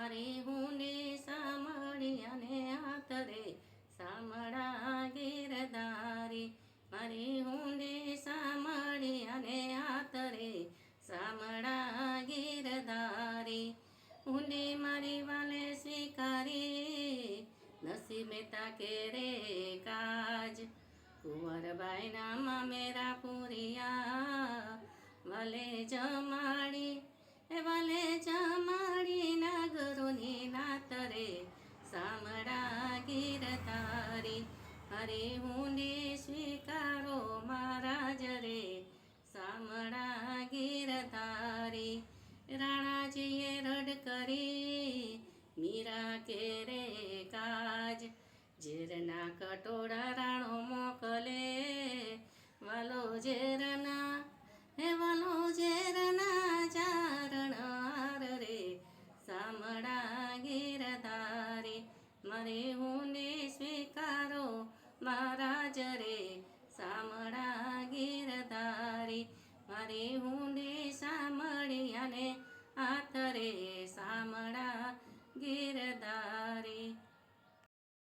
મારી હુંડે સાંભળી અને હાથ રે સામળા ગીરધારી. મારી હુંડે સાંભળી અને હાથ રે સામળા ગીરધારી. હુંડે મારી વાલે સ્વીકારી નસીબે તાકે રે કાજ. કુંવરબાઈના મામેરા પૂરિયા વાલે જમાડી વાલે જમાડી નાગરોની નાત રે સામળા ગીરધારી. હરે હુંડે સ્વીકારો મહારાજ રે સામળા ગીરધારી. રાણાજીએ રડ કરી મીરા કે રે કાજ. ઝેરના કટોળા રાણો મોકલે વાલો ઝેરના વાલો ઝેરના ચારણ હાર રે સામળા ગીરધારી. મારે હુંડે સ્વીકારો મહારાજ રે સામળા ગીરધારી. મારે હુંડે સાંભળી અને હાથ રે સામળા ગીરધારી.